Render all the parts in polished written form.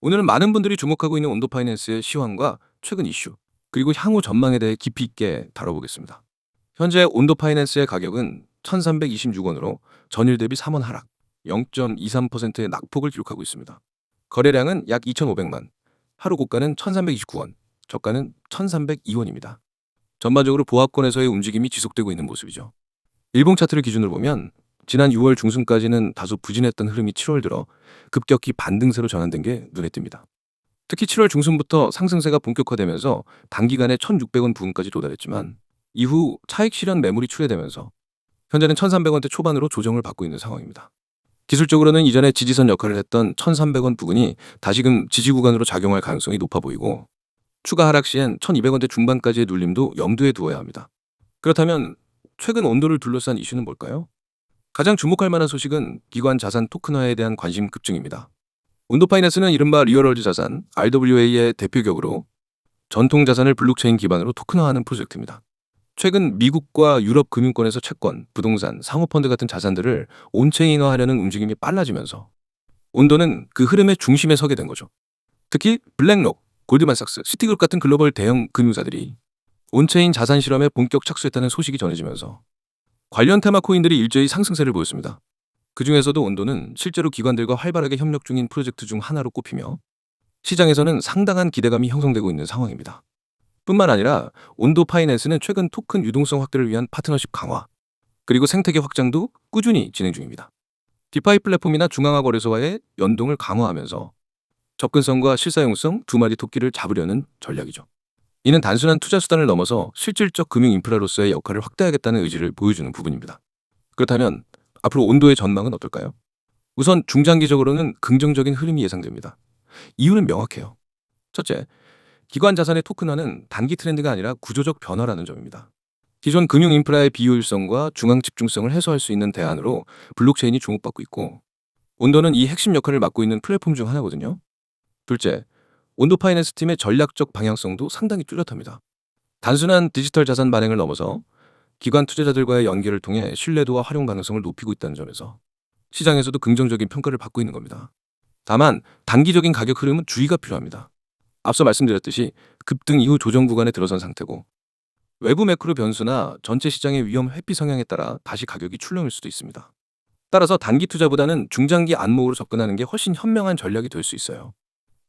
오늘은 많은 분들이 주목하고 있는 온도 파이낸스의 시황과 최근 이슈, 그리고 향후 전망에 대해 깊이 있게 다뤄보겠습니다. 현재 온도 파이낸스의 가격은 1,326원으로 전일 대비 3원 하락, 0.23%의 낙폭을 기록하고 있습니다. 거래량은 약 2,500만, 하루 고가는 1,329원, 저가는 1,302원입니다. 전반적으로 보합권에서의 움직임이 지속되고 있는 모습이죠. 일봉 차트를 기준으로 보면 지난 6월 중순까지는 다소 부진했던 흐름이 7월 들어 급격히 반등세로 전환된 게 눈에 띕니다. 특히 7월 중순부터 상승세가 본격화되면서 단기간에 1,600원 부근까지 도달했지만 이후 차익 실현 매물이 출회되면서 현재는 1,300원대 초반으로 조정을 받고 있는 상황입니다. 기술적으로는 이전에 지지선 역할을 했던 1,300원 부근이 다시금 지지 구간으로 작용할 가능성이 높아 보이고 추가 하락 시엔 1,200원대 중반까지의 눌림도 염두에 두어야 합니다. 그렇다면 최근 온도를 둘러싼 이슈는 뭘까요? 가장 주목할 만한 소식은 기관 자산 토큰화에 대한 관심 급증입니다. 온도 파이낸스는 이른바 리얼월드 자산 RWA의 대표격으로 전통 자산을 블록체인 기반으로 토큰화하는 프로젝트입니다. 최근 미국과 유럽 금융권에서 채권, 부동산, 상호펀드 같은 자산들을 온체인화하려는 움직임이 빨라지면서 온도는 그 흐름의 중심에 서게 된 거죠. 특히 블랙록, 골드만삭스, 시티그룹 같은 글로벌 대형 금융사들이 온체인 자산 실험에 본격 착수했다는 소식이 전해지면서 관련 테마 코인들이 일제히 상승세를 보였습니다. 그 중에서도 온도는 실제로 기관들과 활발하게 협력 중인 프로젝트 중 하나로 꼽히며 시장에서는 상당한 기대감이 형성되고 있는 상황입니다. 뿐만 아니라 온도 파이낸스는 최근 토큰 유동성 확대를 위한 파트너십 강화, 그리고 생태계 확장도 꾸준히 진행 중입니다. 디파이 플랫폼이나 중앙화 거래소와의 연동을 강화하면서 접근성과 실사용성 두 마리 토끼를 잡으려는 전략이죠. 이는 단순한 투자 수단을 넘어서 실질적 금융 인프라로서의 역할을 확대하겠다는 의지를 보여주는 부분입니다. 그렇다면 앞으로 온도의 전망은 어떨까요? 우선 중장기적으로는 긍정적인 흐름이 예상됩니다. 이유는 명확해요. 첫째, 기관 자산의 토큰화는 단기 트렌드가 아니라 구조적 변화라는 점입니다. 기존 금융 인프라의 비효율성과 중앙 집중성을 해소할 수 있는 대안으로 블록체인이 주목받고 있고 온도는 이 핵심 역할을 맡고 있는 플랫폼 중 하나거든요. 둘째, 온도 파이낸스 팀의 전략적 방향성도 상당히 뚜렷합니다. 단순한 디지털 자산 발행을 넘어서 기관 투자자들과의 연계를 통해 신뢰도와 활용 가능성을 높이고 있다는 점에서 시장에서도 긍정적인 평가를 받고 있는 겁니다. 다만 단기적인 가격 흐름은 주의가 필요합니다. 앞서 말씀드렸듯이 급등 이후 조정 구간에 들어선 상태고 외부 매크로 변수나 전체 시장의 위험 회피 성향에 따라 다시 가격이 출렁일 수도 있습니다. 따라서 단기 투자보다는 중장기 안목으로 접근하는 게 훨씬 현명한 전략이 될 수 있어요.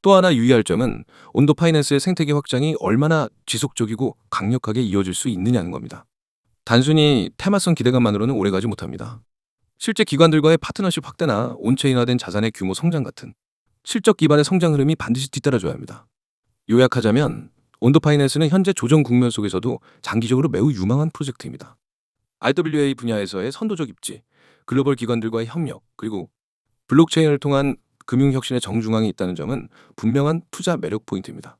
또 하나 유의할 점은 온도 파이낸스의 생태계 확장이 얼마나 지속적이고 강력하게 이어질 수 있느냐는 겁니다. 단순히 테마성 기대감만으로는 오래가지 못합니다. 실제 기관들과의 파트너십 확대나 온체인화된 자산의 규모 성장 같은 실적 기반의 성장 흐름이 반드시 뒤따라줘야 합니다. 요약하자면 온도 파이낸스는 현재 조정 국면 속에서도 장기적으로 매우 유망한 프로젝트입니다. RWA 분야에서의 선도적 입지, 글로벌 기관들과의 협력, 그리고 블록체인을 통한 금융혁신의 정중앙에 있다는 점은 분명한 투자 매력 포인트입니다.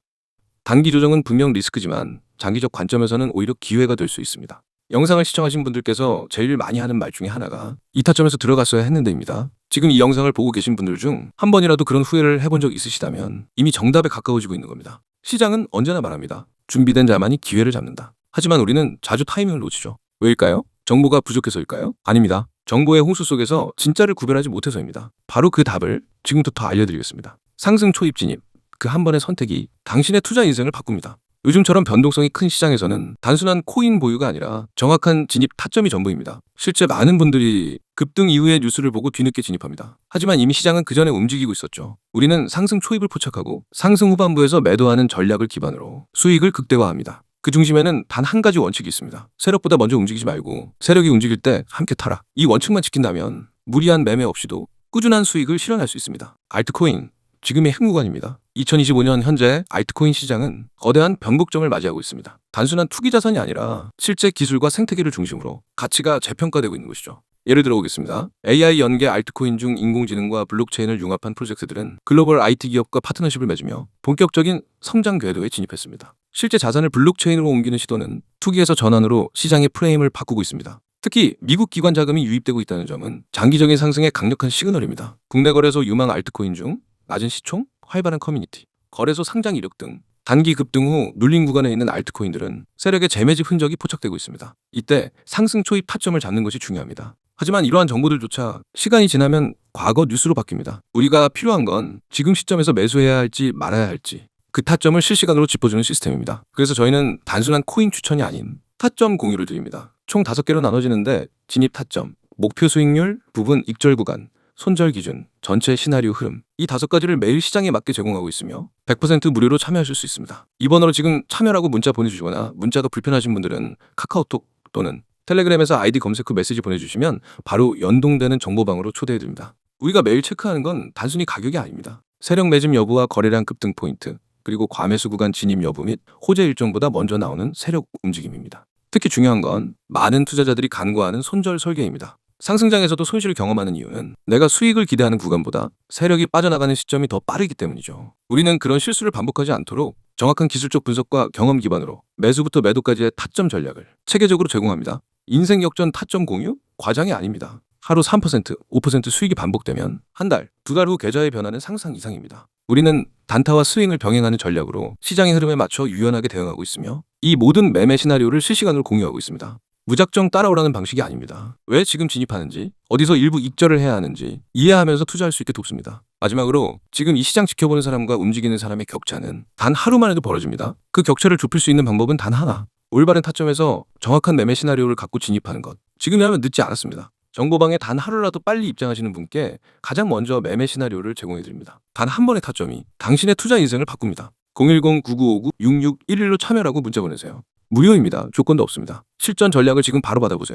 단기 조정은 분명 리스크지만 장기적 관점에서는 오히려 기회가 될 수 있습니다. 영상을 시청하신 분들께서 제일 많이 하는 말 중에 하나가 이 타점에서 들어갔어야 했는데입니다. 지금 이 영상을 보고 계신 분들 중 한 번이라도 그런 후회를 해본 적 있으시다면 이미 정답에 가까워지고 있는 겁니다. 시장은 언제나 말합니다. 준비된 자만이 기회를 잡는다. 하지만 우리는 자주 타이밍을 놓치죠. 왜일까요? 정보가 부족해서일까요? 아닙니다. 정보의 홍수 속에서 진짜를 구별하지 못해서입니다. 바로 그 답을 지금부터 알려드리겠습니다. 상승 초입 진입, 그 한 번의 선택이 당신의 투자 인생을 바꿉니다. 요즘처럼 변동성이 큰 시장에서는 단순한 코인 보유가 아니라 정확한 진입 타점이 전부입니다. 실제 많은 분들이 급등 이후의 뉴스를 보고 뒤늦게 진입합니다. 하지만 이미 시장은 그 전에 움직이고 있었죠. 우리는 상승 초입을 포착하고 상승 후반부에서 매도하는 전략을 기반으로 수익을 극대화합니다. 그 중심에는 단 한 가지 원칙이 있습니다. 세력보다 먼저 움직이지 말고 세력이 움직일 때 함께 타라. 이 원칙만 지킨다면 무리한 매매 없이도 꾸준한 수익을 실현할 수 있습니다. 알트코인, 지금의 핵무관입니다. 2025년 현재 알트코인 시장은 거대한 변곡점을 맞이하고 있습니다. 단순한 투기 자산이 아니라 실제 기술과 생태계를 중심으로 가치가 재평가되고 있는 것이죠. 예를 들어 보겠습니다. AI 연계 알트코인 중 인공지능과 블록체인을 융합한 프로젝트들은 글로벌 IT 기업과 파트너십을 맺으며 본격적인 성장 궤도에 진입했습니다. 실제 자산을 블록체인으로 옮기는 시도는 투기에서 전환으로 시장의 프레임을 바꾸고 있습니다. 특히 미국 기관 자금이 유입되고 있다는 점은 장기적인 상승의 강력한 시그널입니다. 국내 거래소 유망 알트코인 중 낮은 시총, 활발한 커뮤니티, 거래소 상장 이력 등 단기 급등 후 눌림 구간에 있는 알트코인들은 세력의 재매집 흔적이 포착되고 있습니다. 이때 상승 초입 타점을 잡는 것이 중요합니다. 하지만 이러한 정보들조차 시간이 지나면 과거 뉴스로 바뀝니다. 우리가 필요한 건 지금 시점에서 매수해야 할지 말아야 할지 그 타점을 실시간으로 짚어주는 시스템입니다. 그래서 저희는 단순한 코인 추천이 아닌 타점 공유를 드립니다. 총 5개로 나눠지는데 진입 타점, 목표 수익률, 부분 익절 구간, 손절 기준, 전체 시나리오 흐름 이 5가지를 매일 시장에 맞게 제공하고 있으며 100% 무료로 참여하실 수 있습니다. 이 번호로 지금 참여라고 문자 보내주시거나 문자가 불편하신 분들은 카카오톡 또는 텔레그램에서 아이디 검색 후 메시지 보내주시면 바로 연동되는 정보방으로 초대해드립니다. 우리가 매일 체크하는 건 단순히 가격이 아닙니다. 세력 매집 여부와 거래량 급등 포인트, 그리고 과매수 구간 진입 여부 및 호재 일정보다 먼저 나오는 세력 움직임입니다. 특히 중요한 건 많은 투자자들이 간과하는 손절 설계입니다. 상승장에서도 손실을 경험하는 이유는 내가 수익을 기대하는 구간보다 세력이 빠져나가는 시점이 더 빠르기 때문이죠. 우리는 그런 실수를 반복하지 않도록 정확한 기술적 분석과 경험 기반으로 매수부터 매도까지의 타점 전략을 체계적으로 제공합니다. 인생 역전 타점 공유? 과장이 아닙니다. 하루 3%, 5% 수익이 반복되면 한 달, 2달 후 계좌의 변화는 상상 이상입니다. 우리는 단타와 스윙을 병행하는 전략으로 시장의 흐름에 맞춰 유연하게 대응하고 있으며 이 모든 매매 시나리오를 실시간으로 공유하고 있습니다. 무작정 따라오라는 방식이 아닙니다. 왜 지금 진입하는지, 어디서 일부 익절을 해야 하는지 이해하면서 투자할 수 있게 돕습니다. 마지막으로 지금 이 시장 지켜보는 사람과 움직이는 사람의 격차는 단 하루만 해도 벌어집니다. 그 격차를 좁힐 수 있는 방법은 단 하나. 올바른 타점에서 정확한 매매 시나리오를 갖고 진입하는 것. 지금이라면 늦지 않았습니다. 정보방에 단 하루라도 빨리 입장하시는 분께 가장 먼저 매매 시나리오를 제공해드립니다. 단 한 번의 타점이 당신의 투자 인생을 바꿉니다. 010-9959-6611로 참여라고 문자 보내세요. 무료입니다. 조건도 없습니다. 실전 전략을 지금 바로 받아보세요.